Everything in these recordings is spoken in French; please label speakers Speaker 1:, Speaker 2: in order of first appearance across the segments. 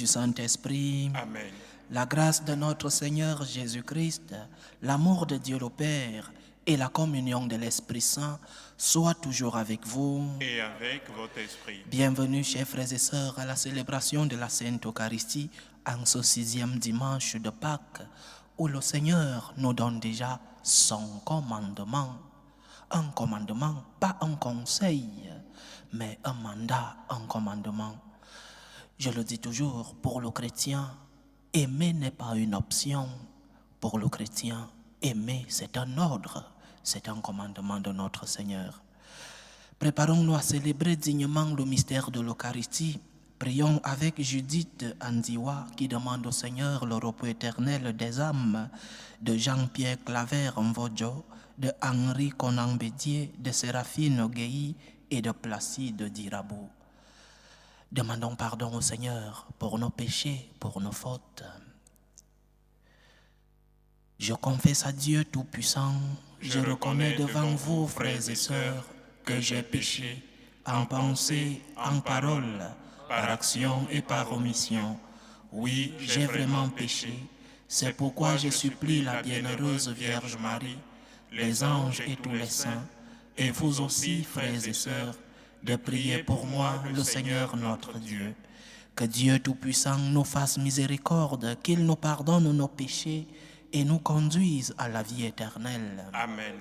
Speaker 1: du Saint-Esprit.
Speaker 2: Amen.
Speaker 1: La grâce de notre Seigneur Jésus-Christ, l'amour de Dieu le Père et la communion de l'Esprit Saint soient toujours avec vous.
Speaker 2: Et avec votre esprit.
Speaker 1: Bienvenue, chers frères et sœurs, à la célébration de la Sainte Eucharistie en ce 6e dimanche de Pâques, où le Seigneur nous donne déjà son commandement. Un commandement, pas un conseil, mais un mandat, un commandement. Je le dis toujours, pour le chrétien, aimer n'est pas une option. Pour le chrétien, aimer, c'est un ordre, c'est un commandement de notre Seigneur. Préparons-nous à célébrer dignement le mystère de l'Eucharistie. Prions avec Judith Andiwa qui demande au Seigneur le repos éternel des âmes de Jean-Pierre Claver Mvodjo, de Henri Conan-Bédier, de Séraphine Guéhi et de Placide Dirabou. Demandons pardon au Seigneur pour nos péchés, pour nos fautes. Je confesse à Dieu Tout-Puissant, je reconnais devant vous, frères et sœurs, que j'ai péché en pensée, en parole, par action et par omission. Oui, j'ai vraiment péché. C'est pourquoi je supplie la bienheureuse Vierge Marie, les anges et tous les saints, et vous aussi, frères et sœurs, de prier pour moi, le Seigneur notre Dieu. Que Dieu Tout-Puissant nous fasse miséricorde, qu'il nous pardonne nos péchés et nous conduise à la vie éternelle.
Speaker 2: Amen.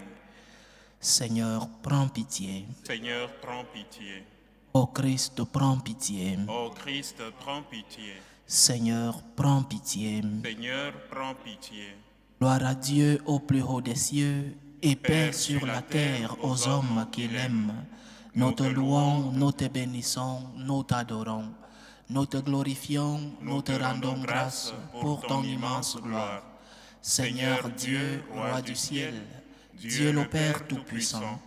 Speaker 1: Seigneur, prends pitié.
Speaker 2: Seigneur, prends pitié.
Speaker 1: Ô Christ, prends pitié.
Speaker 2: Ô Christ, prends pitié.
Speaker 1: Seigneur, prends pitié.
Speaker 2: Seigneur, prends pitié.
Speaker 1: Gloire à Dieu au plus haut des cieux et paix sur la terre aux hommes qui l'aiment. Nous te louons, nous te bénissons, nous t'adorons. Nous te glorifions, nous te rendons grâce pour ton immense gloire. Seigneur Dieu, roi du ciel, Dieu le Père Tout-Puissant,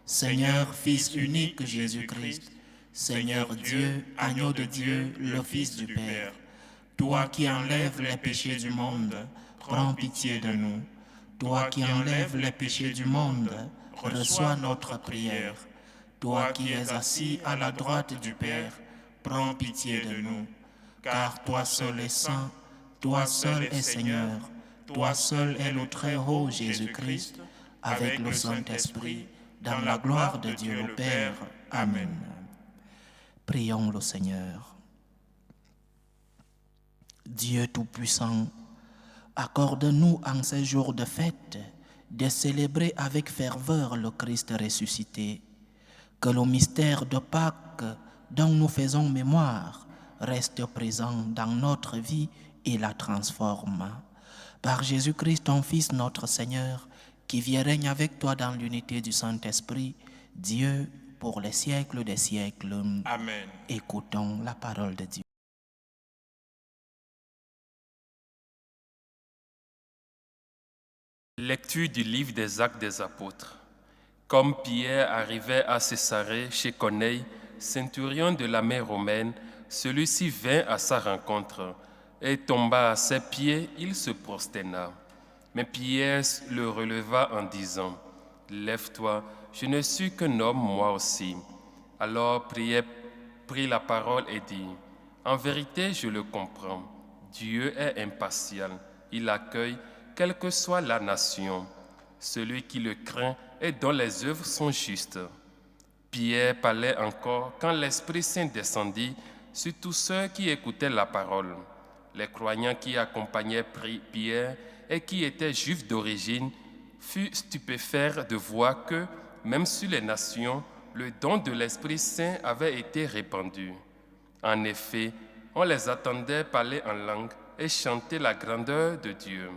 Speaker 1: Seigneur Fils unique Jésus-Christ, Seigneur Dieu, agneau de Dieu, le Fils du Père, toi qui enlèves les péchés du monde, prends pitié de nous. Toi qui enlèves les péchés du monde, reçois notre prière. Toi qui es assis à la droite du Père, prends pitié de nous. Car toi seul es saint, toi seul es Seigneur, toi seul es le Très-Haut Jésus-Christ, avec le Saint-Esprit, dans la gloire de Dieu le Père. Amen. Prions le Seigneur. Dieu Tout-Puissant, accorde-nous en ces jours de fête de célébrer avec ferveur le Christ ressuscité. Que le mystère de Pâques dont nous faisons mémoire reste présent dans notre vie et la transforme. Par Jésus-Christ, ton Fils, notre Seigneur, qui vit et règne avec toi dans l'unité du Saint-Esprit, Dieu, pour les siècles des siècles.
Speaker 2: Amen.
Speaker 1: Écoutons la parole de Dieu.
Speaker 3: Lecture du livre des Actes des Apôtres. Comme Pierre arrivait à Césarée chez Corneille, centurion de l'armée romaine, celui-ci vint à sa rencontre et tomba à ses pieds, il se prosterna. Mais Pierre le releva en disant, « Lève-toi, je ne suis qu'un homme, moi aussi. » Alors Pierre prit la parole et dit, « En vérité, je le comprends. Dieu est impartial. Il accueille, quelle que soit la nation, celui qui le craint et dont les œuvres sont justes. » Pierre parlait encore quand l'Esprit Saint descendit sur tous ceux qui écoutaient la parole. Les croyants qui accompagnaient Pierre et qui étaient juifs d'origine furent stupéfaits de voir que, même sur les nations, le don de l'Esprit Saint avait été répandu. En effet, on les attendait parler en langue et chanter la grandeur de Dieu.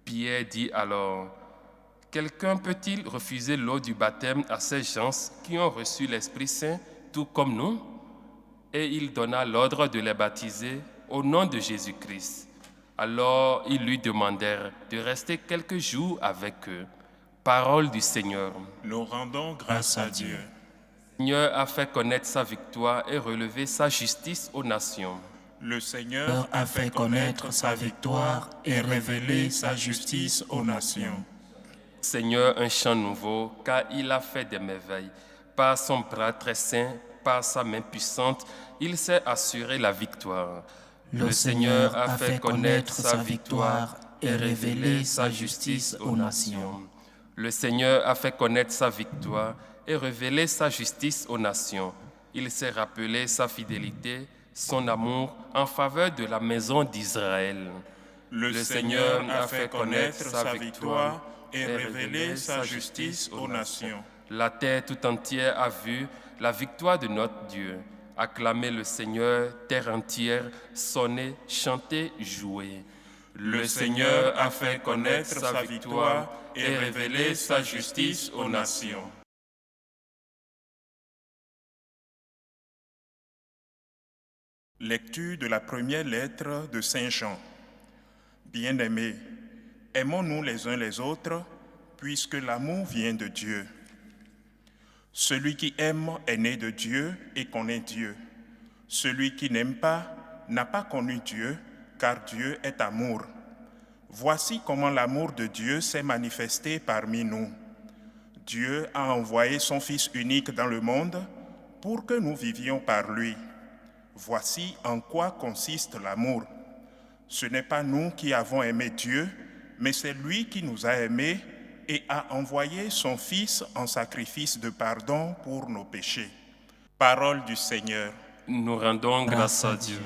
Speaker 3: Pierre dit alors, « Quelqu'un peut-il refuser l'eau du baptême à ces gens qui ont reçu l'Esprit Saint, tout comme nous ?» Et il donna l'ordre de les baptiser au nom de Jésus-Christ. Alors ils lui demandèrent de rester quelques jours avec eux. Parole du Seigneur.
Speaker 2: Nous rendons grâce à Dieu.
Speaker 3: Le Seigneur a fait connaître sa victoire et relever sa justice aux nations.
Speaker 2: Le Seigneur a fait connaître sa victoire et révélé sa justice aux nations.
Speaker 3: Seigneur, un chant nouveau, car il a fait des merveilles. Par son bras très saint, par sa main puissante, il s'est assuré la victoire.
Speaker 1: Le Seigneur a fait connaître sa victoire et révélé sa justice aux nations.
Speaker 3: Le Seigneur a fait connaître sa victoire et révélé sa justice aux nations. Il s'est rappelé sa fidélité, son amour en faveur de la maison d'Israël.
Speaker 2: Le Seigneur a fait connaître sa victoire et révélé sa justice aux nations.
Speaker 3: La terre tout entière a vu la victoire de notre Dieu. Acclamez le Seigneur, terre entière, sonnez, chantez, jouez.
Speaker 2: Le Seigneur a fait connaître sa victoire et révélé sa justice aux nations. Lecture de la première lettre de Saint Jean. Bien-aimés, aimons-nous les uns les autres, puisque l'amour vient de Dieu. Celui qui aime est né de Dieu et connaît Dieu. Celui qui n'aime pas n'a pas connu Dieu, car Dieu est amour. Voici comment l'amour de Dieu s'est manifesté parmi nous. Dieu a envoyé son Fils unique dans le monde pour que nous vivions par lui. Voici en quoi consiste l'amour. Ce n'est pas nous qui avons aimé Dieu, mais c'est lui qui nous a aimés et a envoyé son Fils en sacrifice de pardon pour nos péchés. Parole du Seigneur.
Speaker 3: Nous rendons grâce à Dieu.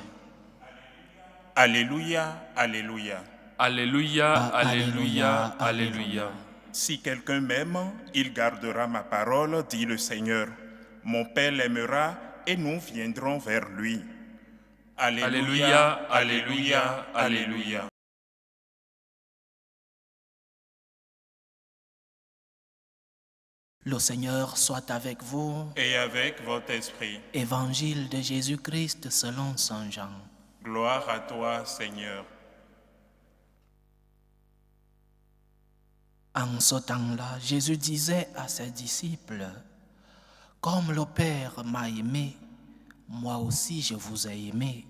Speaker 2: Alléluia, alléluia.
Speaker 3: Alléluia, alléluia, alléluia.
Speaker 2: Si quelqu'un m'aime, il gardera ma parole, dit le Seigneur. Mon Père l'aimera et nous viendrons vers lui.
Speaker 3: Alléluia, alléluia, alléluia.
Speaker 1: Le Seigneur soit avec vous.
Speaker 2: Et avec votre esprit.
Speaker 1: Évangile de Jésus-Christ selon Saint Jean.
Speaker 2: Gloire à toi, Seigneur.
Speaker 1: En ce temps-là, Jésus disait à ses disciples, « Comme le Père m'a aimé, moi aussi je vous ai aimé.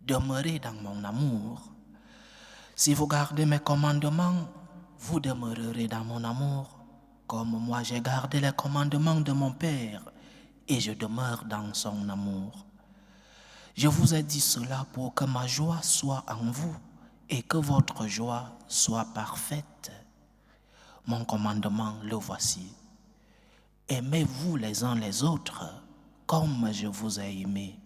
Speaker 1: Demeurez dans mon amour. Si vous gardez mes commandements, vous demeurerez dans mon amour, comme moi j'ai gardé les commandements de mon Père et je demeure dans son amour. Je vous ai dit cela pour que ma joie soit en vous et que votre joie soit parfaite. Mon commandement, le voici. Aimez-vous les uns les autres comme je vous ai aimé.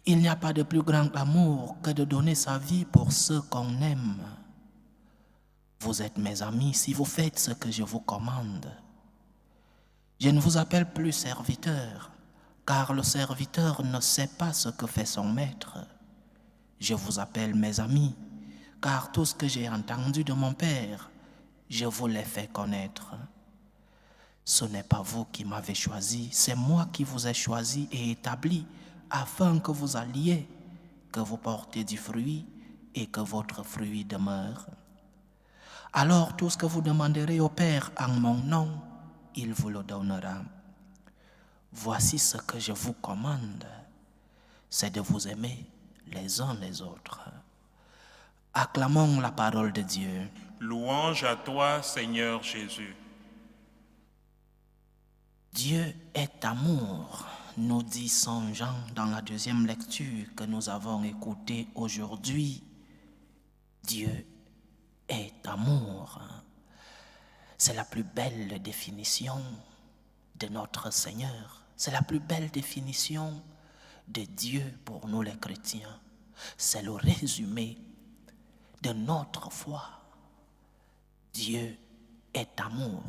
Speaker 1: Il n'y a pas de plus grand amour que de donner sa vie pour ceux qu'on aime. Vous êtes mes amis si vous faites ce que je vous commande. Je ne vous appelle plus serviteur, car le serviteur ne sait pas ce que fait son maître. Je vous appelle mes amis, car tout ce que j'ai entendu de mon Père, je vous l'ai fait connaître. Ce n'est pas vous qui m'avez choisi, c'est moi qui vous ai choisi et établi, afin que vous alliez, que vous portez du fruit et que votre fruit demeure. Alors tout ce que vous demanderez au Père en mon nom, il vous le donnera. Voici ce que je vous commande, c'est de vous aimer les uns les autres. Acclamons la parole de Dieu.
Speaker 2: Louange à toi, Seigneur Jésus.
Speaker 1: Dieu est amour, nous dit Saint Jean dans la deuxième lecture que nous avons écoutée aujourd'hui. Dieu est amour. C'est la plus belle définition de notre Seigneur. C'est la plus belle définition de Dieu pour nous les chrétiens. C'est le résumé de notre foi. Dieu est amour.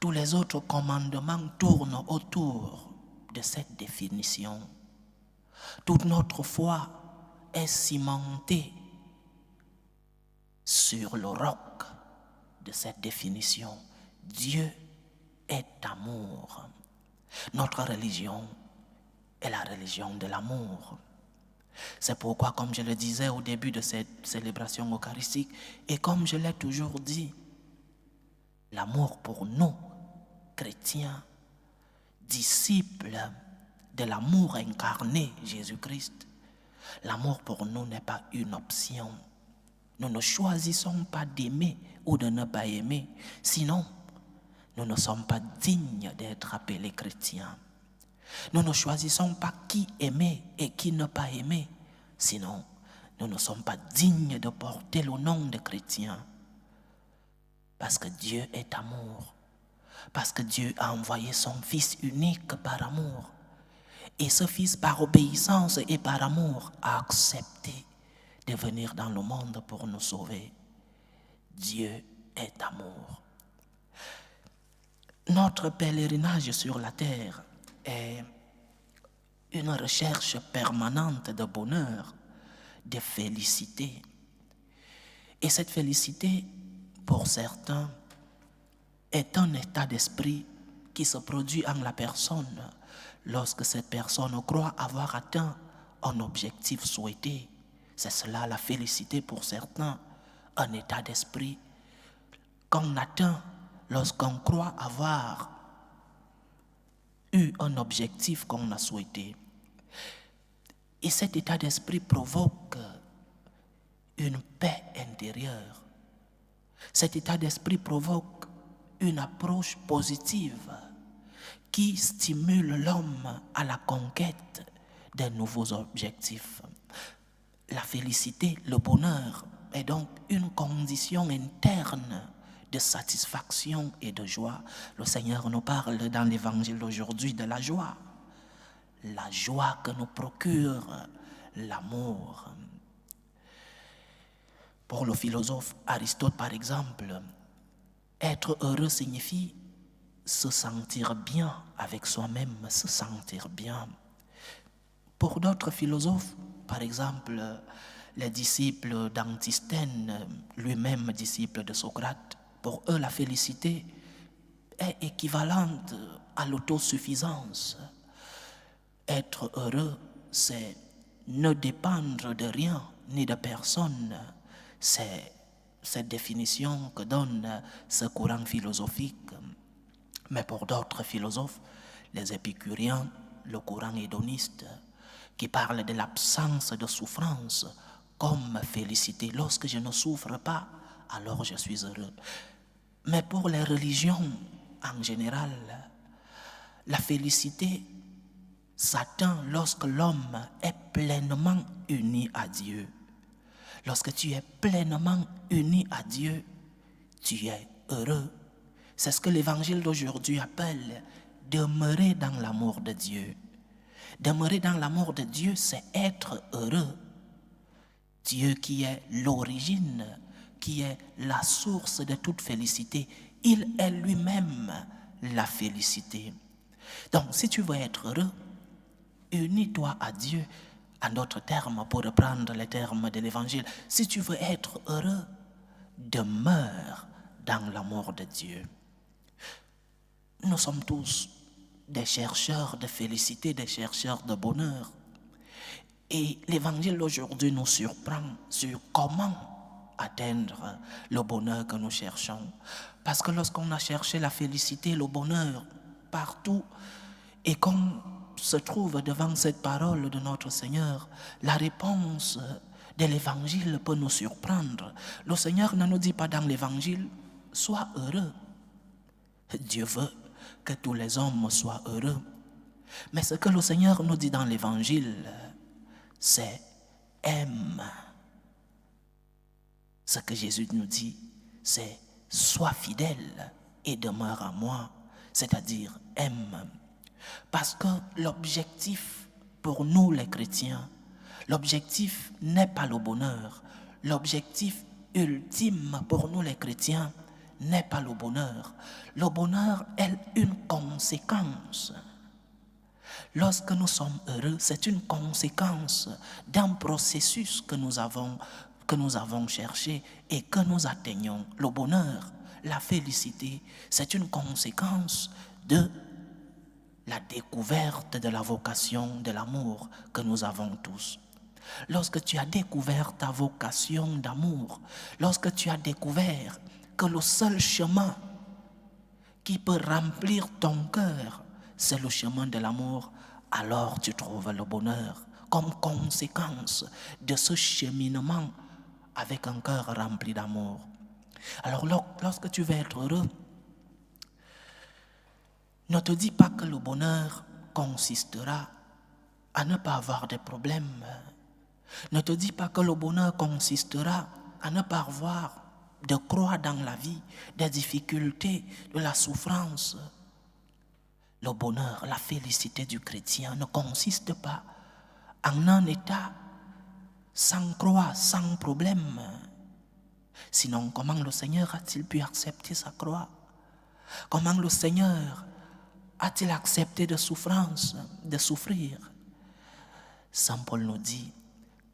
Speaker 1: Tous les autres commandements tournent autour de cette définition. Toute notre foi est cimentée sur le roc de cette définition. Dieu est amour. Notre religion est la religion de l'amour. C'est pourquoi, comme je le disais au début de cette célébration eucharistique, et comme je l'ai toujours dit, l'amour pour nous, chrétiens, disciples de l'amour incarné, Jésus-Christ, l'amour pour nous n'est pas une option. Nous ne choisissons pas d'aimer ou de ne pas aimer, sinon nous ne sommes pas dignes d'être appelés chrétiens. Nous ne choisissons pas qui aimer et qui ne pas aimer. Sinon, nous ne sommes pas dignes de porter le nom de chrétien. Parce que Dieu est amour. Parce que Dieu a envoyé son Fils unique par amour. Et ce Fils, par obéissance et par amour, a accepté de venir dans le monde pour nous sauver. Dieu est amour. Notre pèlerinage sur la terre est une recherche permanente de bonheur, de félicité. Et cette félicité, pour certains, est un état d'esprit qui se produit en la personne lorsque cette personne croit avoir atteint un objectif souhaité. C'est cela la félicité pour certains, un état d'esprit qu'on atteint lorsqu'on croit avoir eu un objectif qu'on a souhaité. Et cet état d'esprit provoque une paix intérieure. Cet état d'esprit provoque une approche positive qui stimule l'homme à la conquête de nouveaux objectifs. La félicité, le bonheur est donc une condition interne de satisfaction et de joie. Le Seigneur nous parle dans l'évangile d'aujourd'hui de la joie que nous procure l'amour. Pour le philosophe Aristote, par exemple, être heureux signifie se sentir bien avec soi-même, se sentir bien. Pour d'autres philosophes, par exemple, les disciples d'Antisthène, lui-même disciple de Socrate, pour eux, la félicité est équivalente à l'autosuffisance. Être heureux, c'est ne dépendre de rien ni de personne. C'est cette définition que donne ce courant philosophique. Mais pour d'autres philosophes, les épicuriens, le courant hédoniste, qui parle de l'absence de souffrance comme félicité. Lorsque je ne souffre pas, alors je suis heureux. Mais pour les religions en général, la félicité s'atteint lorsque l'homme est pleinement uni à Dieu. Lorsque tu es pleinement uni à Dieu, tu es heureux. C'est ce que l'évangile d'aujourd'hui appelle demeurer dans l'amour de Dieu. Demeurer dans l'amour de Dieu, c'est être heureux. Dieu qui est l'origine, qui est la source de toute félicité, il est lui-même la félicité. Donc, si tu veux être heureux, unis-toi à Dieu. En d'autres termes, pour reprendre les termes de l'évangile, si tu veux être heureux, demeure dans l'amour de Dieu. Nous sommes tous des chercheurs de félicité, des chercheurs de bonheur. Et l'évangile d'aujourd'hui nous surprend sur comment atteindre le bonheur que nous cherchons. Parce que lorsqu'on a cherché la félicité, le bonheur partout, et qu'on se trouve devant cette parole de notre Seigneur, la réponse de l'évangile peut nous surprendre. Le Seigneur ne nous dit pas dans l'évangile, sois heureux. Dieu veut que tous les hommes soient heureux. Mais ce que le Seigneur nous dit dans l'évangile, c'est aime. Ce que Jésus nous dit, c'est sois fidèle et demeure à moi, c'est-à-dire aime. Parce que l'objectif pour nous les chrétiens, l'objectif n'est pas le bonheur. L'objectif ultime pour nous les chrétiens n'est pas le bonheur. Le bonheur est une conséquence. Lorsque nous sommes heureux, c'est une conséquence d'un processus que nous avons cherché et que nous atteignons. Le bonheur, la félicité, c'est une conséquence de la découverte de la vocation de l'amour que nous avons tous. Lorsque tu as découvert ta vocation d'amour, lorsque tu as découvert que le seul chemin qui peut remplir ton cœur, c'est le chemin de l'amour, alors tu trouves le bonheur comme conséquence de ce cheminement avec un cœur rempli d'amour. Alors lorsque tu veux être heureux, ne te dis pas que le bonheur consistera à ne pas avoir de problèmes. Ne te dis pas que le bonheur consistera à ne pas avoir de croix dans la vie, des difficultés, de la souffrance. Le bonheur, la félicité du chrétien ne consiste pas en un état sans croix, sans problème. Sinon, comment le Seigneur a-t-il pu accepter sa croix? Comment le Seigneur a-t-il accepté de souffrance, de souffrir? Saint Paul nous dit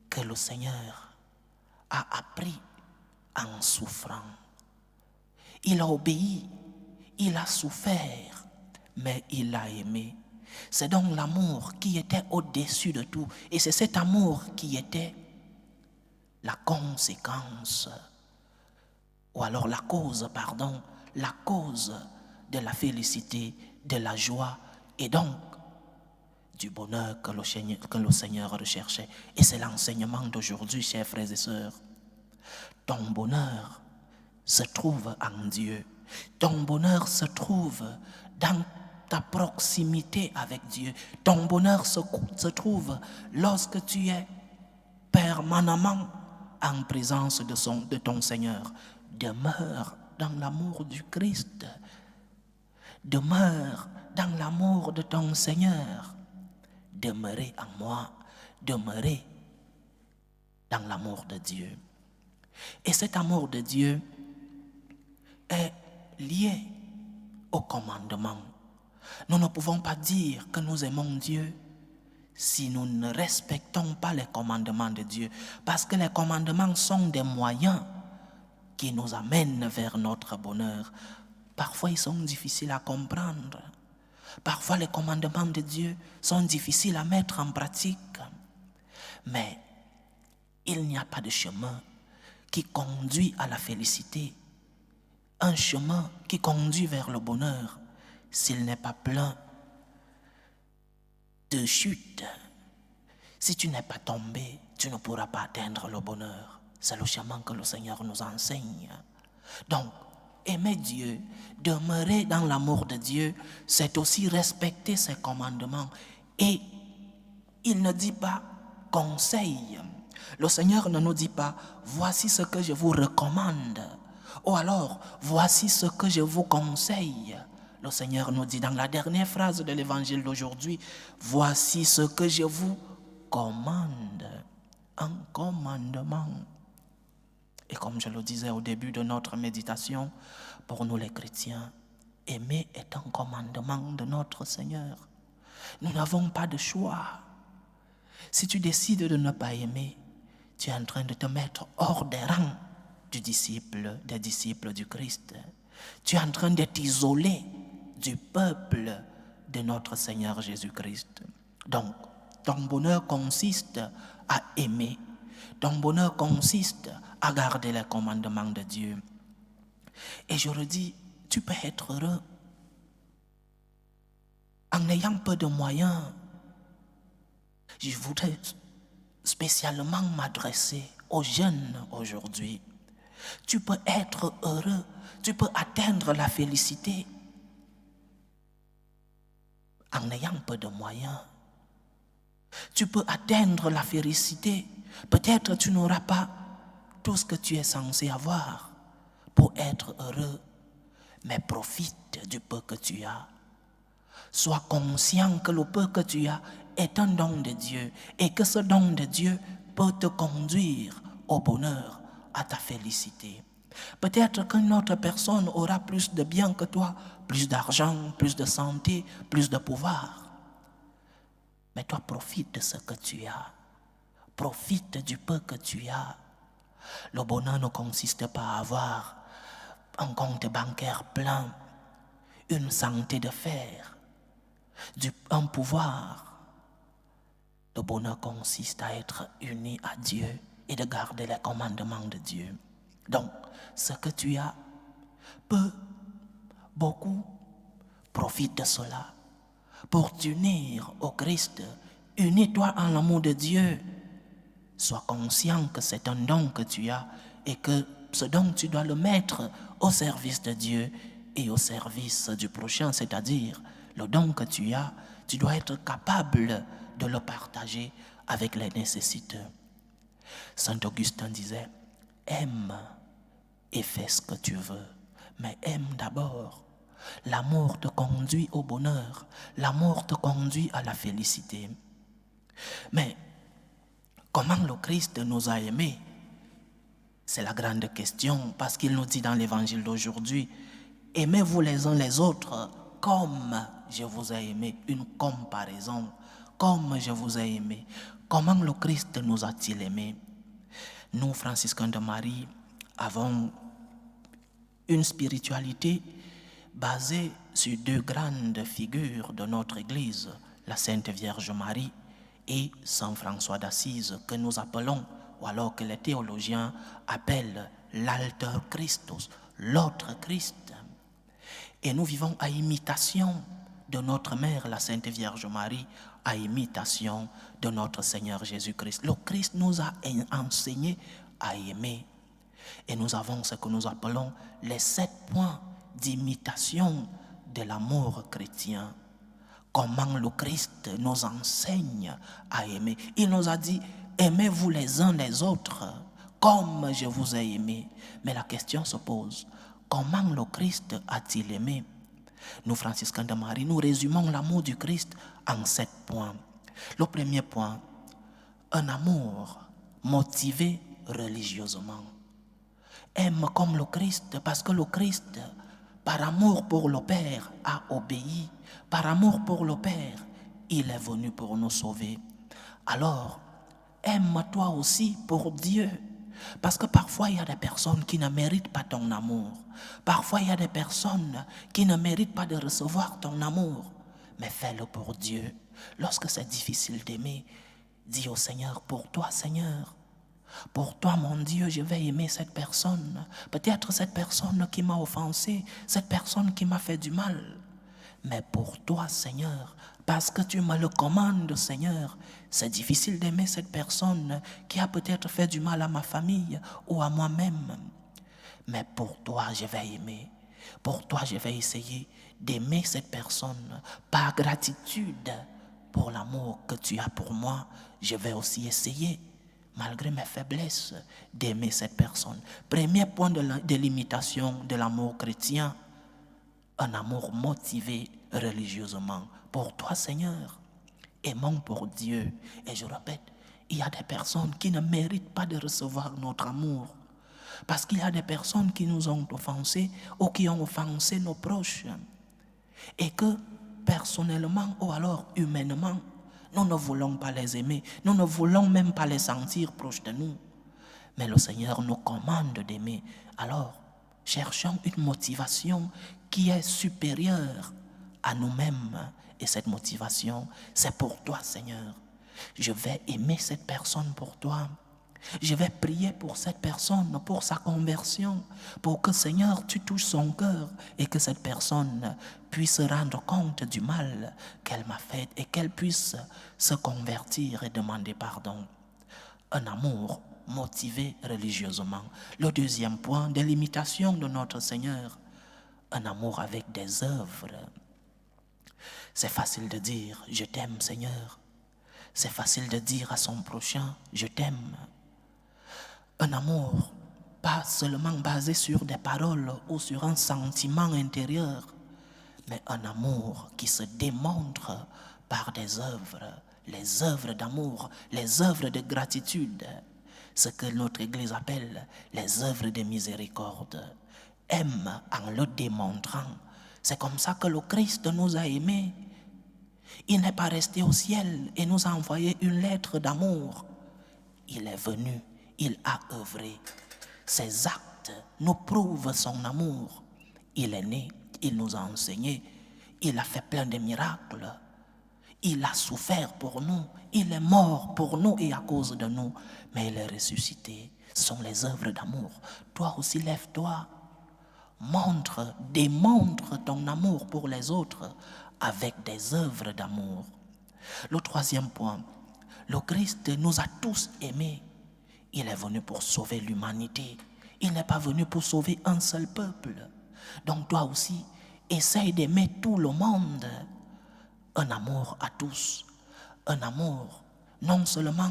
Speaker 1: que le Seigneur a appris en souffrant. Il a obéi, il a souffert, mais il a aimé. C'est donc l'amour qui était au-dessus de tout. Et c'est cet amour qui était la conséquence, ou alors la cause de la félicité, de la joie et donc du bonheur que le Seigneur recherchait. Et c'est l'enseignement d'aujourd'hui, chers frères et sœurs. Ton bonheur se trouve en Dieu. Ton bonheur se trouve dans ta proximité avec Dieu. Ton bonheur se trouve lorsque tu es permanemment en présence de ton Seigneur. Demeure dans l'amour du Christ. Demeure dans l'amour de ton Seigneur. Demeurez en moi. Demeurez dans l'amour de Dieu. Et cet amour de Dieu est lié au commandement. Nous ne pouvons pas dire que nous aimons Dieu si nous ne respectons pas les commandements de Dieu. Parce que les commandements sont des moyens qui nous amènent vers notre bonheur. Parfois, ils sont difficiles à comprendre. Parfois, les commandements de Dieu sont difficiles à mettre en pratique. Mais il n'y a pas de chemin qui conduit à la félicité. Un chemin qui conduit vers le bonheur, s'il n'est pas plein de chutes. Si tu n'es pas tombé, tu ne pourras pas atteindre le bonheur. C'est le chemin que le Seigneur nous enseigne. Donc, aimer Dieu, demeurer dans l'amour de Dieu, c'est aussi respecter ses commandements. Et il ne dit pas conseil. Le Seigneur ne nous dit pas voici ce que je vous recommande. Ou alors voici ce que je vous conseille. Le Seigneur nous dit dans la dernière phrase de l'évangile d'aujourd'hui, voici ce que je vous commande. Un commandement. Et comme je le disais au début de notre méditation, pour nous les chrétiens, aimer est un commandement de notre Seigneur. Nous n'avons pas de choix. Si tu décides de ne pas aimer, tu es en train de te mettre hors des rangs des disciples du Christ. Tu es en train de t'isoler du peuple de notre Seigneur Jésus-Christ. Donc, ton bonheur consiste à aimer. Ton bonheur consiste à garder les commandements de Dieu. Et je redis, tu peux être heureux en ayant peu de moyens. Je voudrais spécialement m'adresser aux jeunes aujourd'hui. Tu peux être heureux, tu peux atteindre la félicité en ayant peu de moyens. Tu peux atteindre la félicité. Peut-être tu n'auras pas tout ce que tu es censé avoir pour être heureux, mais profite du peu que tu as. Sois conscient que le peu que tu as est un don de Dieu et que ce don de Dieu peut te conduire au bonheur, à ta félicité. Peut-être qu'une autre personne aura plus de biens que toi, plus d'argent, plus de santé, plus de pouvoir. Mais toi, profite de ce que tu as. Profite du peu que tu as. Le bonheur ne consiste pas à avoir un compte bancaire plein, une santé de fer, un pouvoir. Le bonheur consiste à être uni à Dieu et de garder les commandements de Dieu. Donc, ce que tu as, peu, beaucoup, profite de cela pour t'unir au Christ. Unis-toi en l'amour de Dieu. Sois conscient que c'est un don que tu as et que ce don, tu dois le mettre au service de Dieu et au service du prochain, c'est-à-dire le don que tu as, Tu dois être capable de le partager avec les nécessiteux. Saint Augustin disait, aime et fais ce que tu veux, mais aime d'abord. L'amour te conduit au bonheur, l'amour te conduit à la félicité. Mais comment le Christ nous a aimés? C'est la grande question, parce qu'il nous dit dans l'évangile d'aujourd'hui, aimez-vous les uns les autres comme je vous ai aimé. Une comparaison, comme je vous ai aimé. Comment le Christ nous a-t-il aimés? Nous, franciscains de Marie, avons une spiritualité basée sur deux grandes figures de notre Église, la Sainte Vierge Marie et Saint François d'Assise, que nous appelons, ou alors que les théologiens appellent l'alter Christus, l'autre Christ. Et nous vivons à imitation de notre mère, la Sainte Vierge Marie, à imitation de notre Seigneur Jésus-Christ. Le Christ nous a enseigné à aimer. Et nous avons ce que nous appelons les 7 points d'imitation de l'amour chrétien. Comment le Christ nous enseigne à aimer. Il nous a dit, aimez-vous les uns les autres comme je vous ai aimé. Mais la question se pose, comment le Christ a-t-il aimé? Nous, franciscains de Marie, nous résumons l'amour du Christ en 7 points. Le premier point, un amour motivé religieusement. Aime comme le Christ, parce que le Christ, par amour pour le Père, a obéi. Par amour pour le Père, il est venu pour nous sauver. Alors, aime-toi aussi pour Dieu. Parce que parfois, il y a des personnes qui ne méritent pas ton amour. Parfois, il y a des personnes qui ne méritent pas de recevoir ton amour. Mais fais-le pour Dieu. Lorsque c'est difficile d'aimer, dis au Seigneur, pour toi, Seigneur, pour toi, mon Dieu, je vais aimer cette personne. Peut-être cette personne qui m'a offensé, cette personne qui m'a fait du mal. Mais pour toi, Seigneur, parce que tu me le commandes, Seigneur, c'est difficile d'aimer cette personne qui a peut-être fait du mal à ma famille ou à moi-même. Mais pour toi, je vais aimer. Pour toi, je vais essayer d'aimer cette personne par gratitude pour l'amour que tu as pour moi. Je vais aussi essayer, malgré mes faiblesses, d'aimer cette personne. Premier point de l'imitation de l'amour chrétien, un amour motivé religieusement. Pour toi, Seigneur, aimons pour Dieu. Et je répète, il y a des personnes qui ne méritent pas de recevoir notre amour. Parce qu'il y a des personnes qui nous ont offensés ou qui ont offensé nos proches. Et que personnellement ou alors humainement, nous ne voulons pas les aimer. Nous ne voulons même pas les sentir proches de nous. Mais le Seigneur nous commande d'aimer. Alors, cherchons une motivation qui est supérieure à nous-mêmes. Et cette motivation, c'est pour toi, Seigneur. Je vais aimer cette personne pour toi. Je vais prier pour cette personne, pour sa conversion, pour que, Seigneur, tu touches son cœur et que cette personne puisse se rendre compte du mal qu'elle m'a fait et qu'elle puisse se convertir et demander pardon. Un amour motivé religieusement. Le deuxième point de l'imitation de notre Seigneur, un amour avec des œuvres. C'est facile de dire « Je t'aime, Seigneur ». C'est facile de dire à son prochain « Je t'aime ». Un amour pas seulement basé sur des paroles ou sur un sentiment intérieur, mais un amour qui se démontre par des œuvres, les œuvres d'amour, les œuvres de gratitude, ce que notre Église appelle les œuvres de miséricorde. Aime en le démontrant. C'est comme ça que le Christ nous a aimés. Il n'est pas resté au ciel et nous a envoyé une lettre d'amour. Il est venu, il a œuvré. Ses actes nous prouvent son amour. Il est né, il nous a enseigné, il a fait plein de miracles. Il a souffert pour nous, il est mort pour nous et à cause de nous. Mais il est ressuscité. Ce sont les œuvres d'amour. Toi aussi, lève-toi. Démontre ton amour pour les autres avec des œuvres d'amour. Le troisième point, le Christ nous a tous aimés. Il est venu pour sauver l'humanité. Il n'est pas venu pour sauver un seul peuple. Donc toi aussi, essaye d'aimer tout le monde un amour à tous, un amour non seulement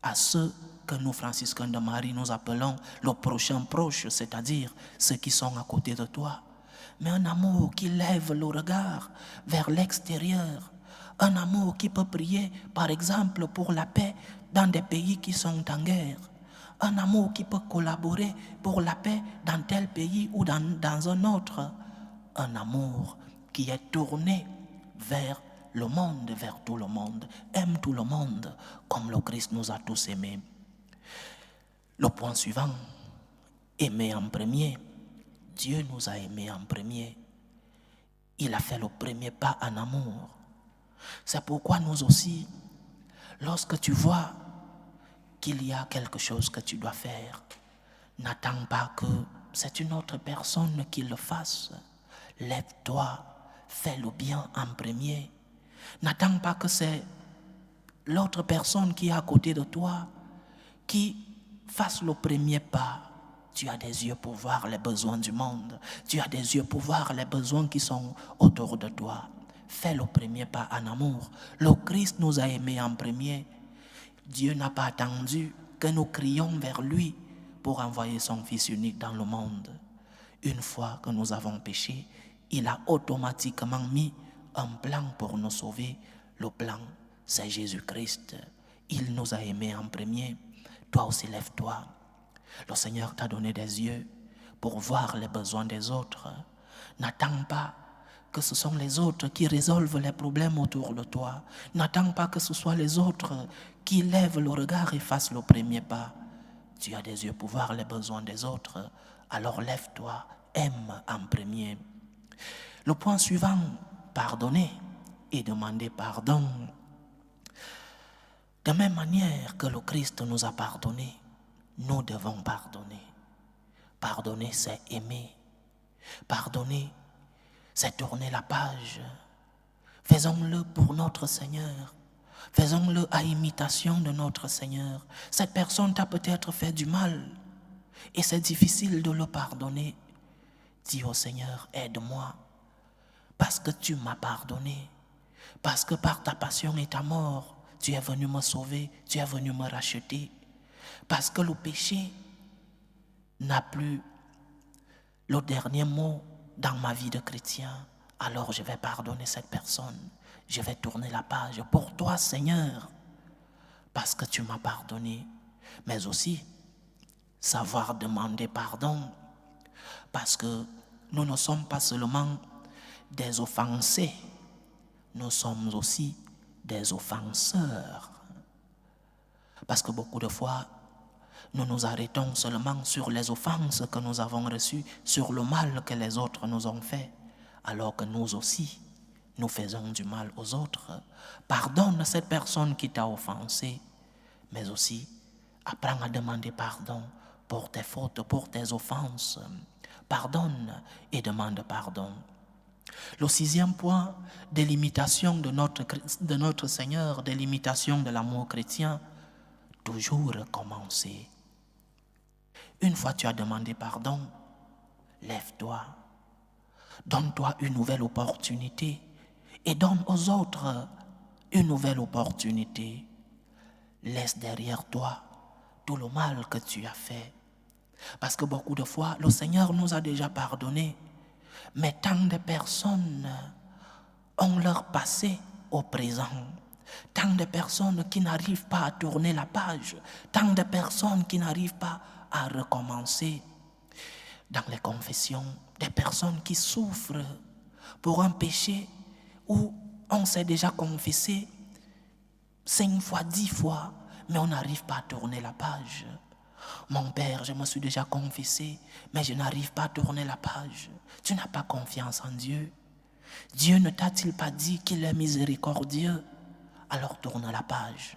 Speaker 1: à ceux que nous, franciscains de Marie, nous appelons le prochain proche, c'est-à-dire ceux qui sont à côté de toi, mais un amour qui lève le regard vers l'extérieur, un amour qui peut prier, par exemple, pour la paix dans des pays qui sont en guerre, un amour qui peut collaborer pour la paix dans tel pays ou dans un autre, un amour qui est tourné vers le monde, vers tout le monde, aime tout le monde comme le Christ nous a tous aimés. Le point suivant, aimer en premier. Dieu nous a aimés en premier. Il a fait le premier pas en amour. C'est pourquoi nous aussi, lorsque tu vois qu'il y a quelque chose que tu dois faire, n'attends pas que c'est une autre personne qui le fasse. Lève-toi, fais le bien en premier. N'attends pas que c'est l'autre personne qui est à côté de toi qui fasse le premier pas. Tu as des yeux pour voir les besoins du monde. Tu as des yeux pour voir les besoins qui sont autour de toi. Fais le premier pas en amour. Le Christ nous a aimés en premier. Dieu n'a pas attendu que nous crions vers lui pour envoyer son Fils unique dans le monde. Une fois que nous avons péché, il a automatiquement mis un plan pour nous sauver. Le plan, c'est Jésus-Christ. Il nous a aimés en premier. Toi aussi, lève-toi. Le Seigneur t'a donné des yeux pour voir les besoins des autres. N'attends pas que ce sont les autres qui résolvent les problèmes autour de toi. N'attends pas que ce soit les autres qui lèvent le regard et fassent le premier pas. Tu as des yeux pour voir les besoins des autres. Alors lève-toi, aime en premier. Le point suivant, pardonner et demander pardon. De même manière que le Christ nous a pardonné, nous devons pardonner. Pardonner, c'est aimer. Pardonner, c'est tourner la page. Faisons-le pour notre Seigneur. Faisons-le à imitation de notre Seigneur. Cette personne t'a peut-être fait du mal et c'est difficile de le pardonner. Dis au Seigneur, aide-moi parce que tu m'as pardonné. Parce que par ta passion et ta mort, tu es venu me sauver, tu es venu me racheter. Parce que le péché n'a plus le dernier mot dans ma vie de chrétien, alors je vais pardonner cette personne. Je vais tourner la page pour toi, Seigneur, parce que tu m'as pardonné. Mais aussi, savoir demander pardon, parce que nous ne sommes pas seulement des offensés, nous sommes aussi des offenseurs. Parce que beaucoup de fois, nous nous arrêtons seulement sur les offenses que nous avons reçues, sur le mal que les autres nous ont fait, alors que nous aussi, nous faisons du mal aux autres. Pardonne cette personne qui t'a offensé, mais aussi apprends à demander pardon pour tes fautes, pour tes offenses. Pardonne et demande pardon. Le 6e point de l'imitation de notre Seigneur, de l'imitation de l'amour chrétien, toujours recommencer. Une fois tu as demandé pardon, lève-toi, donne-toi une nouvelle opportunité et donne aux autres une nouvelle opportunité. Laisse derrière toi tout le mal que tu as fait. Parce que beaucoup de fois, le Seigneur nous a déjà pardonné, mais tant de personnes ont leur passé au présent. Tant de personnes qui n'arrivent pas à tourner la page, tant de personnes qui n'arrivent pas à recommencer. Dans les confessions, des personnes qui souffrent pour un péché où on s'est déjà confessé 5 fois, 10 fois, mais on n'arrive pas à tourner la page. Mon père, je me suis déjà confessé, mais je n'arrive pas à tourner la page. Tu n'as pas confiance en Dieu. Dieu ne t'a-t-il pas dit qu'il est miséricordieux? Alors tourne la page,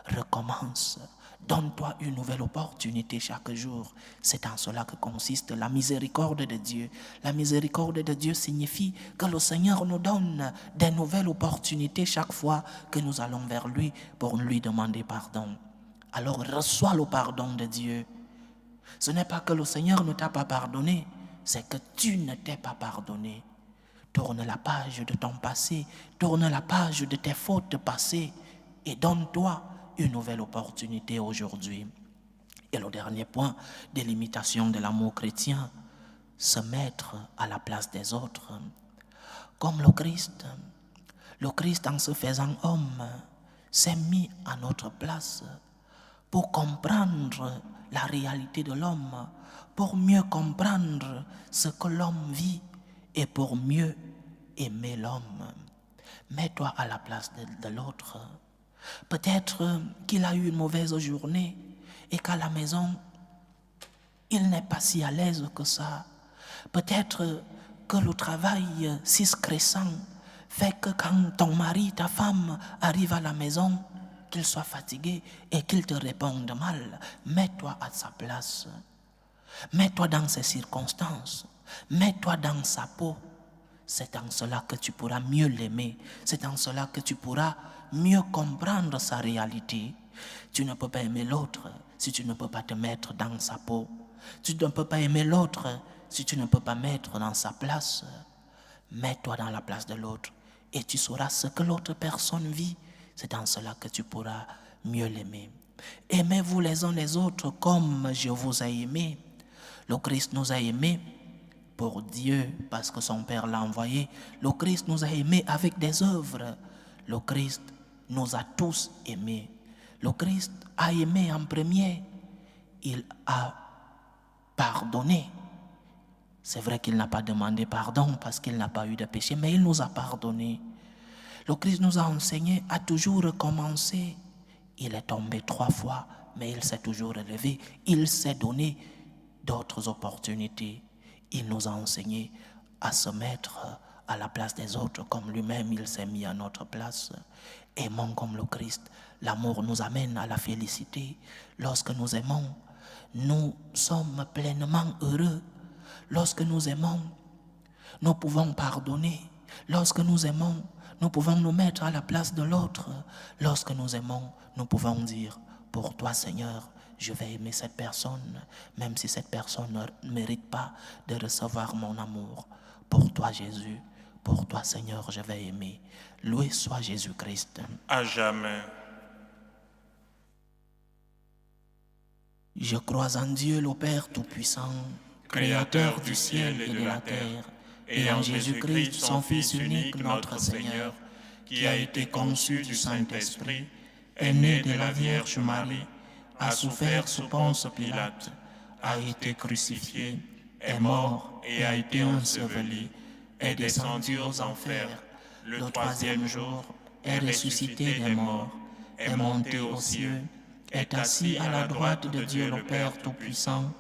Speaker 1: recommence, donne-toi une nouvelle opportunité chaque jour. C'est en cela que consiste la miséricorde de Dieu. La miséricorde de Dieu signifie que le Seigneur nous donne des nouvelles opportunités chaque fois que nous allons vers lui pour lui demander pardon. Alors reçois le pardon de Dieu. Ce n'est pas que le Seigneur ne t'a pas pardonné, c'est que tu ne t'es pas pardonné. Tourne la page de ton passé, tourne la page de tes fautes passées et donne-toi une nouvelle opportunité aujourd'hui. Et le dernier point des limitations de l'amour chrétien, se mettre à la place des autres. Comme le Christ en se faisant homme, s'est mis à notre place pour comprendre la réalité de l'homme, pour mieux comprendre ce que l'homme vit et pour mieux aimer l'homme. Mets-toi à la place de l'autre. Peut-être qu'il a eu une mauvaise journée et qu'à la maison, il n'est pas si à l'aise que ça. Peut-être que le travail si stressant fait que quand ton mari, ta femme arrive à la maison, qu'il soit fatigué et qu'il te réponde mal, mets-toi à sa place. Mets-toi dans ses circonstances. Mets-toi dans sa peau. C'est en cela que tu pourras mieux l'aimer. C'est en cela que tu pourras mieux comprendre sa réalité. Tu ne peux pas aimer l'autre si tu ne peux pas te mettre dans sa peau. Tu ne peux pas aimer l'autre si tu ne peux pas mettre dans sa place. Mets-toi dans la place de l'autre et tu sauras ce que l'autre personne vit. C'est en cela que tu pourras mieux l'aimer. Aimez-vous les uns les autres comme je vous ai aimé. Le Christ nous a aimés pour Dieu, parce que son Père l'a envoyé. Le Christ nous a aimés avec des œuvres. Le Christ nous a tous aimés. Le Christ a aimé en premier. Il a pardonné. C'est vrai qu'il n'a pas demandé pardon parce qu'il n'a pas eu de péché, mais il nous a pardonné. Le Christ nous a enseigné à toujours recommencer. Il est tombé 3 fois, mais il s'est toujours relevé. Il s'est donné d'autres opportunités. Il nous a enseigné à se mettre à la place des autres comme lui-même il s'est mis à notre place. Aimons comme le Christ. L'amour nous amène à la félicité. Lorsque nous aimons, nous sommes pleinement heureux. Lorsque nous aimons, nous pouvons pardonner. Lorsque nous aimons, nous pouvons nous mettre à la place de l'autre. Lorsque nous aimons, nous pouvons dire, pour toi Seigneur, je vais aimer cette personne, même si cette personne ne mérite pas de recevoir mon amour. Pour toi Jésus, pour toi Seigneur, je vais aimer. Loué soit Jésus-Christ.
Speaker 2: À jamais.
Speaker 1: Je crois en Dieu le Père Tout-Puissant,
Speaker 2: Créateur du ciel et de la terre,
Speaker 1: et en Jésus-Christ, son Fils unique, notre Seigneur,
Speaker 2: qui a été conçu du Saint-Esprit,
Speaker 1: est né de la Vierge Marie, a souffert sous Ponce Pilate, a été crucifié, est mort et a été enseveli, est descendu aux enfers, le 3e jour est ressuscité des morts, est monté aux cieux, est assis à la droite de Dieu le Père Tout-Puissant,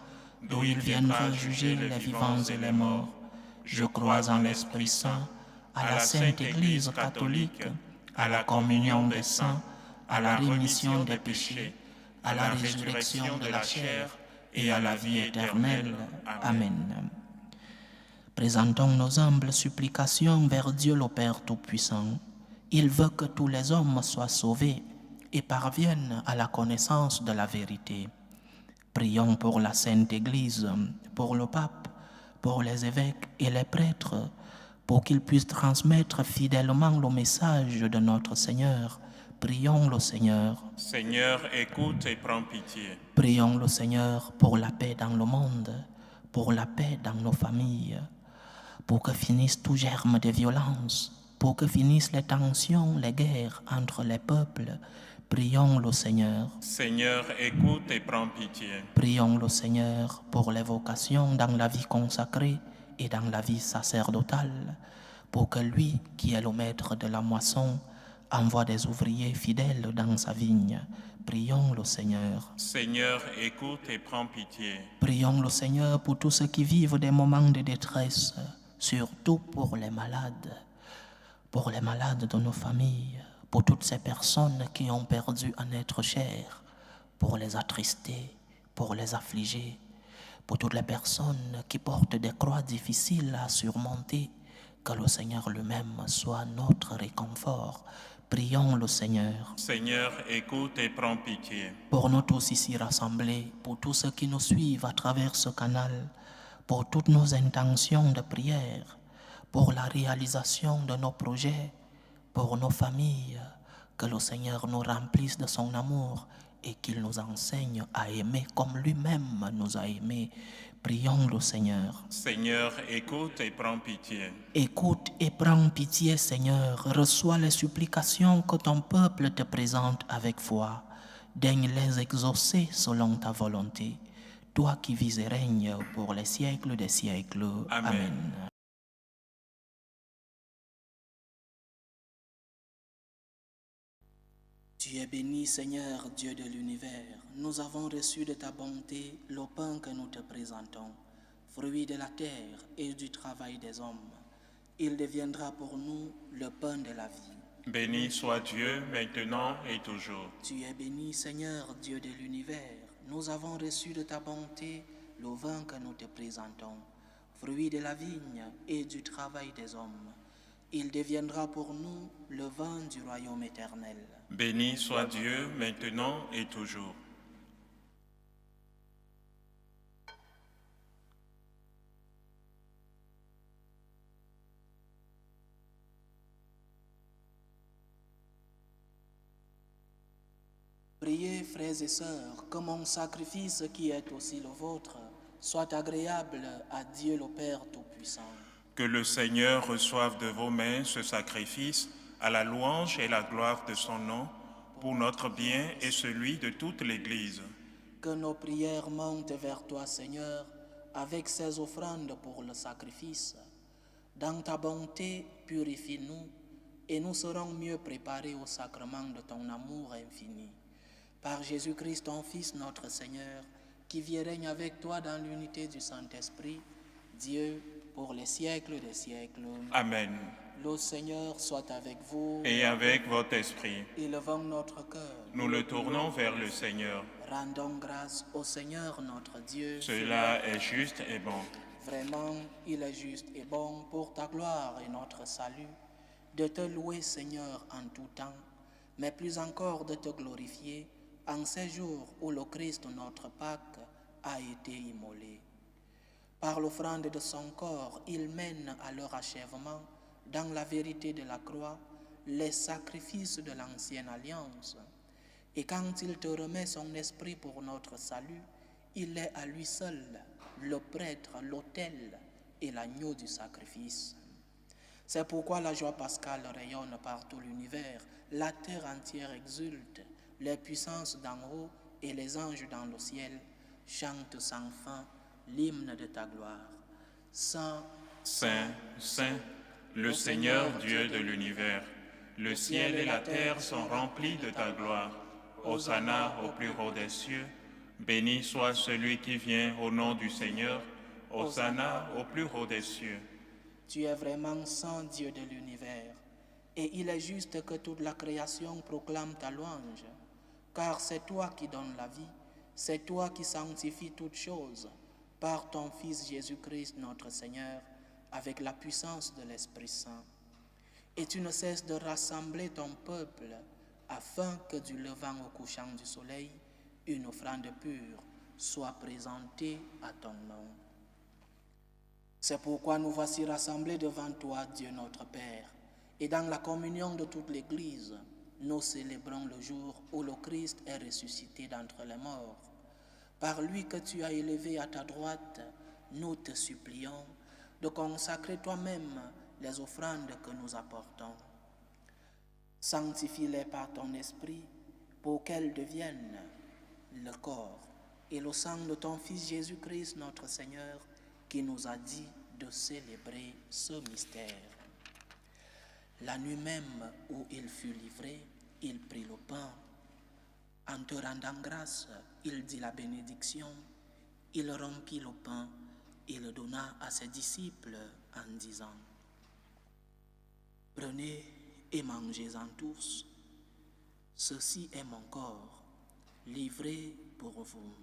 Speaker 1: d'où il viendra juger les vivants et les morts. Je crois en l'Esprit Saint, à la Sainte Église catholique, à la communion des saints, à la rémission des péchés, à la résurrection de la chair et à la vie éternelle. Amen. Présentons nos humbles supplications vers Dieu le Père Tout-Puissant. Il veut que tous les hommes soient sauvés et parviennent à la connaissance de la vérité. Prions pour la Sainte Église, pour le pape, pour les évêques et les prêtres, pour qu'ils puissent transmettre fidèlement le message de notre Seigneur. Prions le Seigneur.
Speaker 2: Seigneur, écoute et prends pitié.
Speaker 1: Prions le Seigneur pour la paix dans le monde, pour la paix dans nos familles, pour que finisse tout germe de violence, pour que finissent les tensions, les guerres entre les peuples. Prions le Seigneur.
Speaker 2: Seigneur, écoute et prends pitié.
Speaker 1: Prions le Seigneur pour les vocations dans la vie consacrée et dans la vie sacerdotale, pour que lui, qui est le maître de la moisson, envoie des ouvriers fidèles dans sa vigne. Prions le Seigneur.
Speaker 2: Seigneur, écoute et prends pitié.
Speaker 1: Prions le Seigneur pour tous ceux qui vivent des moments de détresse, surtout pour les malades de nos familles, pour toutes ces personnes qui ont perdu un être cher, pour les attristés, pour les affligés, pour toutes les personnes qui portent des croix difficiles à surmonter, que le Seigneur lui-même soit notre réconfort. Prions le Seigneur.
Speaker 2: Seigneur, écoute et prends pitié.
Speaker 1: Pour nous tous ici rassemblés, pour tous ceux qui nous suivent à travers ce canal, pour toutes nos intentions de prière, pour la réalisation de nos projets, pour nos familles, que le Seigneur nous remplisse de son amour et qu'il nous enseigne à aimer comme lui-même nous a aimés. Prions le Seigneur.
Speaker 2: Seigneur, écoute et prends pitié.
Speaker 1: Écoute et prends pitié, Seigneur. Reçois les supplications que ton peuple te présente avec foi. Daigne les exaucer selon ta volonté. Toi qui vis et règnes pour les siècles des siècles.
Speaker 2: Amen.
Speaker 1: Amen. Tu es béni, Seigneur, Dieu de l'univers. Nous avons reçu de ta bonté le pain que nous te présentons, fruit de la terre et du travail des hommes. Il deviendra pour nous le pain de la vie.
Speaker 2: Béni soit Dieu, maintenant et toujours.
Speaker 1: Tu es béni, Seigneur, Dieu de l'univers. Nous avons reçu de ta bonté le vin que nous te présentons, fruit de la vigne et du travail des hommes. Il deviendra pour nous le vin du royaume éternel.
Speaker 2: Béni soit Dieu, maintenant et toujours.
Speaker 1: Priez, frères et sœurs, que mon sacrifice qui est aussi le vôtre soit agréable à Dieu le Père Tout-Puissant.
Speaker 2: Que le Seigneur reçoive de vos mains ce sacrifice à la louange et la gloire de son nom, pour notre bien et celui de toute l'Église.
Speaker 1: Que nos prières montent vers toi, Seigneur, avec ces offrandes pour le sacrifice. Dans ta bonté, purifie-nous, et nous serons mieux préparés au sacrement de ton amour infini. Par Jésus-Christ, ton Fils, notre Seigneur, qui vit et règne avec toi dans l'unité du Saint-Esprit, Dieu, pour les siècles des siècles.
Speaker 2: Amen.
Speaker 1: Le Seigneur soit avec vous.
Speaker 2: Et avec votre esprit,
Speaker 1: Élevons notre cœur.
Speaker 2: nous le tournons vers le Seigneur.
Speaker 1: Rendons grâce au Seigneur notre Dieu.
Speaker 2: Cela est juste et bon.
Speaker 1: Vraiment, il est juste et bon pour ta gloire et notre salut, de te louer, Seigneur, en tout temps, mais plus encore de te glorifier en ces jours où le Christ, notre Pâque, a été immolé. Par l'offrande de son corps, il mène à leur achèvement, dans la vérité de la croix, les sacrifices de l'ancienne alliance. Et quand il te remet son esprit pour notre salut, il est à lui seul le prêtre, l'autel et l'agneau du sacrifice. C'est pourquoi la joie pascale rayonne par tout l'univers, la terre entière exulte, les puissances d'en haut et les anges dans le ciel chantent sans fin l'hymne de ta gloire. Saint,
Speaker 2: Saint, Saint, le Seigneur Dieu de l'univers, le ciel et la terre sont remplis de ta gloire. Hosanna au plus haut des cieux. Béni soit celui qui vient au nom du Seigneur. Hosanna au plus haut des cieux.
Speaker 1: tu es vraiment Saint Dieu de l'univers, et il est juste que toute la création proclame ta louange, car c'est toi qui donnes la vie, c'est toi qui sanctifies toutes choses, par ton Fils Jésus-Christ notre Seigneur, avec la puissance de l'Esprit Saint. Et tu ne cesses de rassembler ton peuple, afin que du levant au couchant du soleil, une offrande pure soit présentée à ton nom. C'est pourquoi nous voici rassemblés devant toi, Dieu notre Père, et dans la communion de toute l'Église, nous célébrons le jour où le Christ est ressuscité d'entre les morts. Par lui que tu as élevé à ta droite, nous te supplions de consacrer toi-même les offrandes que nous apportons. Sanctifie-les par ton esprit pour qu'elles deviennent le corps et le sang de ton Fils Jésus-Christ notre Seigneur, qui nous a dit de célébrer ce mystère. La nuit même où il fut livré, il prit le pain. En te rendant grâce, il dit la bénédiction. Il rompit le pain et le donna à ses disciples en disant: prenez et mangez-en tous. Ceci est mon corps, livré pour vous.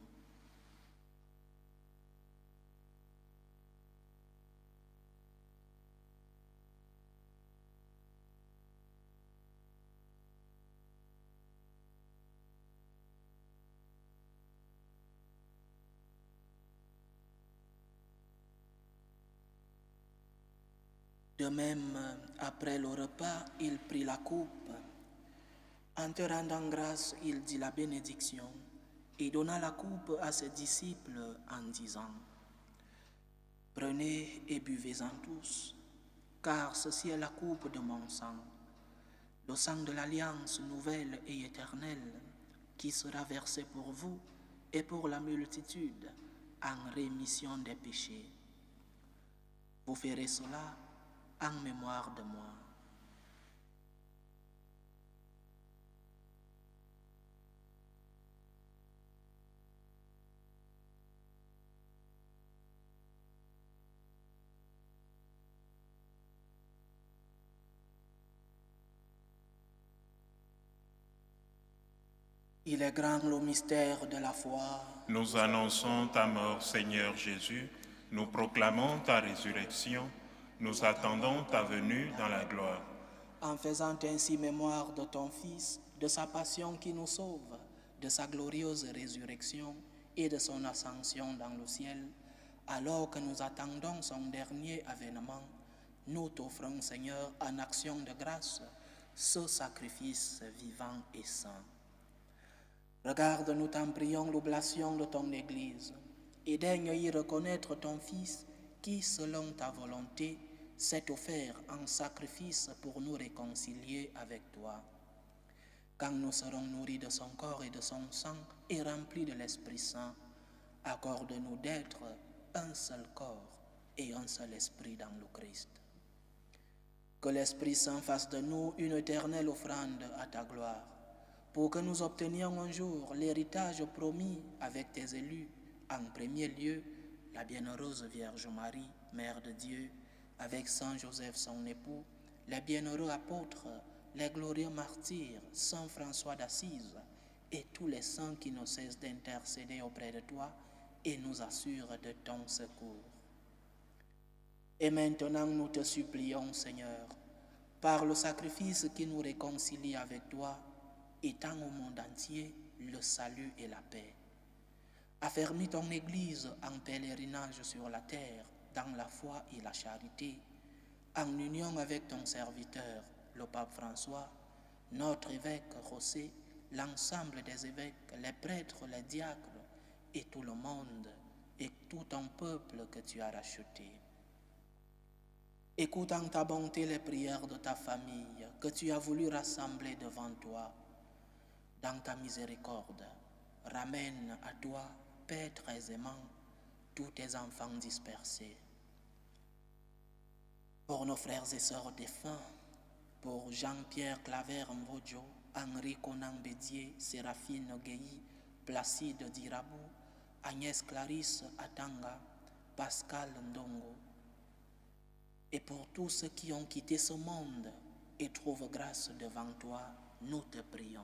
Speaker 1: De même, après le repas, il prit la coupe. En te rendant grâce, il dit la bénédiction et donna la coupe à ses disciples en disant: Prenez et buvez-en tous, car ceci est la coupe de mon sang, le sang de l'alliance nouvelle et éternelle, qui sera versé pour vous et pour la multitude en rémission des péchés. Vous ferez cela en mémoire de moi. Il est grand le mystère de la foi.
Speaker 2: Nous annonçons ta mort, Seigneur Jésus. Nous proclamons ta résurrection. Nous attendons ta venue dans la gloire.
Speaker 1: En faisant ainsi mémoire de ton Fils, de sa passion qui nous sauve, de sa glorieuse résurrection et de son ascension dans le ciel, alors que nous attendons son dernier avènement, nous t'offrons, Seigneur, en action de grâce, ce sacrifice vivant et saint. Regarde, nous t'en prions, l'oblation de ton Église, et daigne y reconnaître ton Fils qui, selon ta volonté, s'est offert en sacrifice pour nous réconcilier avec toi. Quand nous serons nourris de son corps et de son sang et remplis de l'Esprit Saint, accorde-nous d'être un seul corps et un seul esprit dans le Christ. Que l'Esprit Saint fasse de nous une éternelle offrande à ta gloire, pour que nous obtenions un jour l'héritage promis avec tes élus, en premier lieu la bienheureuse Vierge Marie, Mère de Dieu, avec Saint Joseph son époux, les bienheureux apôtres, les glorieux martyrs, Saint François d'Assise, et tous les saints qui ne cessent d'intercéder auprès de toi et nous assurent de ton secours. Et maintenant nous te supplions, Seigneur, par le sacrifice qui nous réconcilie avec toi, étends au monde entier le salut et la paix. Affermis ton Église en pèlerinage sur la terre, dans la foi et la charité, en union avec ton serviteur, le pape François, notre évêque José, l'ensemble des évêques, les prêtres, les diacres, et tout le monde, et tout ton peuple que tu as racheté. Écoute en ta bonté les prières de ta famille que tu as voulu rassembler devant toi. Dans ta miséricorde, ramène à toi, Père très aimant, tous tes enfants dispersés. Pour nos frères et sœurs défunts, pour Jean-Pierre Claver Mvodjo, Henri Conan Bédier, Séraphine Guéhi, Placide Dirabou, Agnès Clarisse Atanga, Pascal Ndongo, et pour tous ceux qui ont quitté ce monde et trouvent grâce devant toi, nous te prions.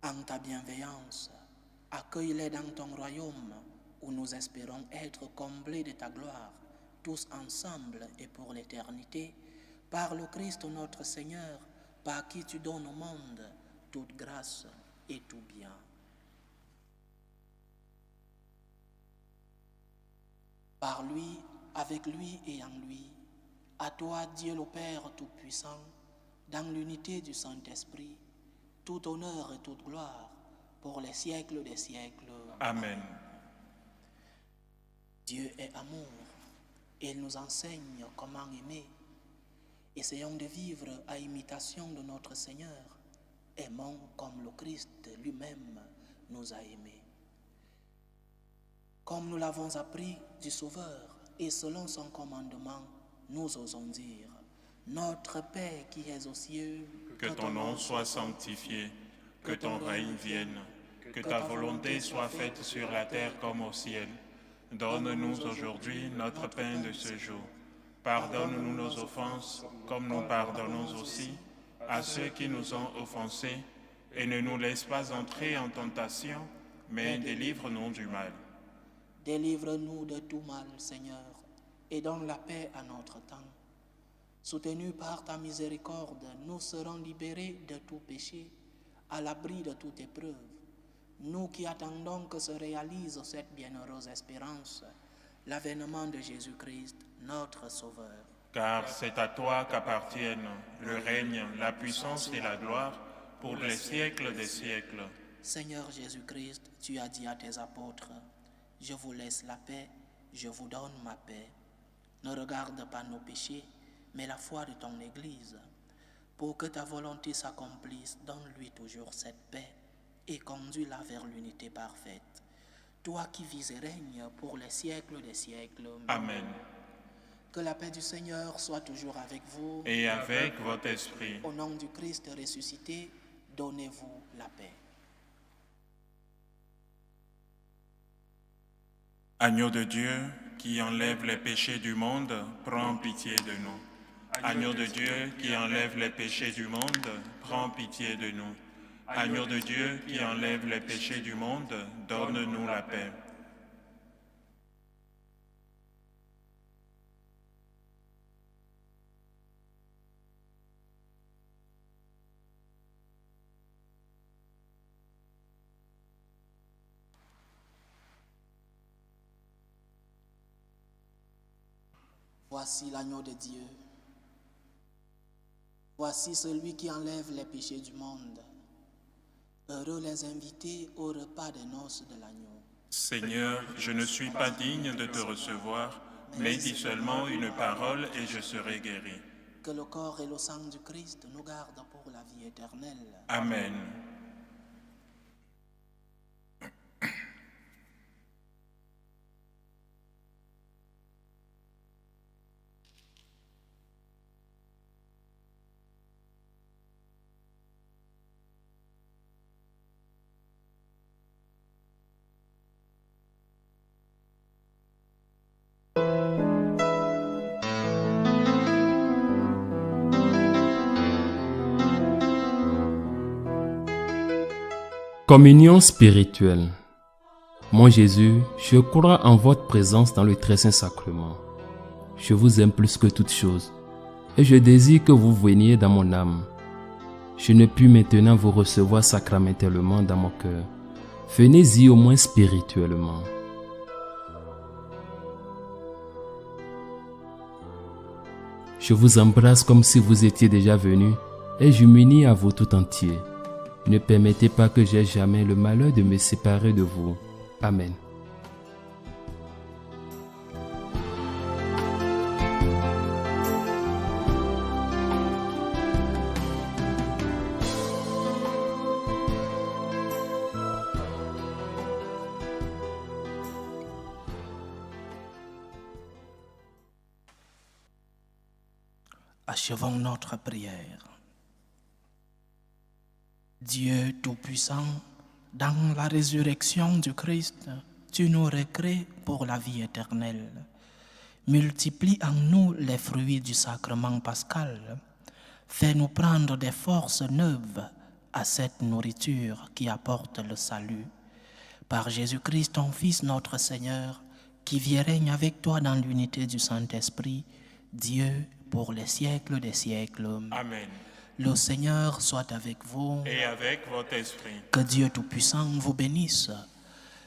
Speaker 1: En ta bienveillance, accueille-les dans ton royaume où nous espérons être comblés de ta gloire, tous ensemble et pour l'éternité, par le Christ notre Seigneur, par qui tu donnes au monde toute grâce et tout bien. Par lui, avec lui et en lui, à toi Dieu le Père Tout-Puissant, dans l'unité du Saint-Esprit, tout honneur et toute gloire pour les siècles des siècles.
Speaker 2: Amen.
Speaker 1: Dieu est amour. Il nous enseigne comment aimer. Essayons de vivre à imitation de notre Seigneur. Aimons comme le Christ lui-même nous a aimés. Comme nous l'avons appris du Sauveur et selon son commandement, nous osons dire: Notre Père qui es aux cieux,
Speaker 2: que ton nom soit sanctifié, que ton règne vienne, que ta volonté soit faite sur la terre comme au ciel. Donne-nous aujourd'hui notre pain de ce jour. Pardonne-nous nos offenses, comme nous pardonnons aussi à ceux qui nous ont offensés, et ne nous laisse pas entrer en tentation, mais délivre-nous du mal.
Speaker 1: Délivre-nous de tout mal, Seigneur, et donne la paix à notre temps. Soutenus par ta miséricorde, nous serons libérés de tout péché, à l'abri de toute épreuve, Nous qui attendons que se réalise cette bienheureuse espérance, l'avènement de Jésus-Christ, notre Sauveur.
Speaker 2: Car c'est à toi qu'appartiennent le règne, la puissance et la gloire pour les siècles des siècles.
Speaker 1: Seigneur Jésus-Christ, tu as dit à tes apôtres, « Je vous laisse la paix, je vous donne ma paix. Ne regarde pas nos péchés, mais la foi de ton Église. Pour que ta volonté s'accomplisse, donne-lui toujours cette paix et conduis-la vers l'unité parfaite. Toi qui vis et règnes pour les siècles des siècles.
Speaker 2: Amen.
Speaker 1: Que la paix du Seigneur soit toujours avec vous.
Speaker 2: Et avec votre esprit.
Speaker 1: Au nom du Christ ressuscité, donnez-vous la paix.
Speaker 2: Agneau de Dieu, qui enlève les péchés du monde, prends pitié de nous. Agneau de Dieu, qui enlève les péchés du monde, prends pitié de nous. Agneau de Dieu, qui enlève les péchés du monde, donne-nous la paix.
Speaker 1: Voici l'agneau de Dieu. Voici celui qui enlève les péchés du monde. Heureux les invités au repas des noces de l'agneau.
Speaker 2: Seigneur, je ne suis pas digne de te recevoir, mais dis seulement une parole et je serai guéri.
Speaker 1: Que le corps et le sang du Christ nous gardent pour la vie éternelle.
Speaker 2: Amen.
Speaker 3: Communion spirituelle. Mon Jésus, je crois en votre présence dans le très saint sacrement. Je vous aime plus que toute chose et je désire que vous veniez dans mon âme. Je ne puis maintenant vous recevoir sacramentellement dans mon cœur. Venez-y au moins spirituellement. Je vous embrasse comme si vous étiez déjà venu et je m'unis à vous tout entier. Ne permettez pas que j'aie jamais le malheur de me séparer de vous. Amen.
Speaker 1: Achevons notre prière. Dieu Tout-Puissant, dans la résurrection du Christ, tu nous recrées pour la vie éternelle. Multiplie en nous les fruits du sacrement pascal. Fais-nous prendre des forces neuves à cette nourriture qui apporte le salut. Par Jésus-Christ, ton Fils, notre Seigneur, qui vit et règne avec toi dans l'unité du Saint-Esprit, Dieu, pour les siècles des siècles.
Speaker 2: Amen.
Speaker 1: Le Seigneur soit avec vous.
Speaker 2: Et avec votre esprit.
Speaker 1: Que Dieu Tout-Puissant vous bénisse,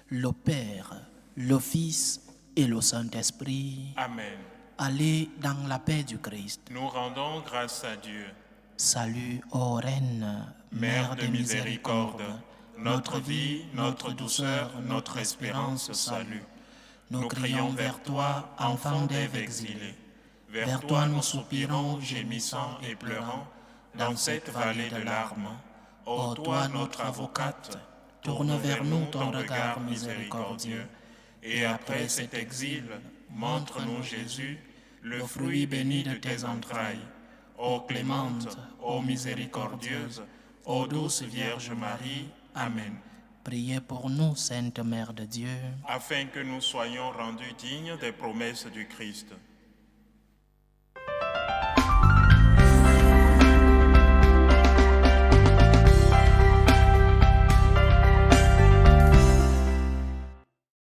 Speaker 1: le Père, le Fils et le Saint-Esprit.
Speaker 2: Amen.
Speaker 1: Allez dans la paix du Christ.
Speaker 2: Nous rendons grâce à Dieu.
Speaker 1: Salut, ô Reine,
Speaker 2: Mère de miséricorde, notre vie, notre douceur, notre espérance, salut. Nous crions vers toi, enfant d'Ève exilée. Vers toi nous soupirons, gémissant et pleurant, dans cette vallée de larmes. Ô toi, notre avocate, tourne vers nous ton regard miséricordieux, et après cet exil, montre-nous Jésus, le fruit béni de tes entrailles. Ô clémente, ô miséricordieuse, ô douce Vierge Marie. Amen.
Speaker 1: Priez pour nous, Sainte Mère de Dieu,
Speaker 2: Afin que nous soyons rendus dignes des promesses du Christ.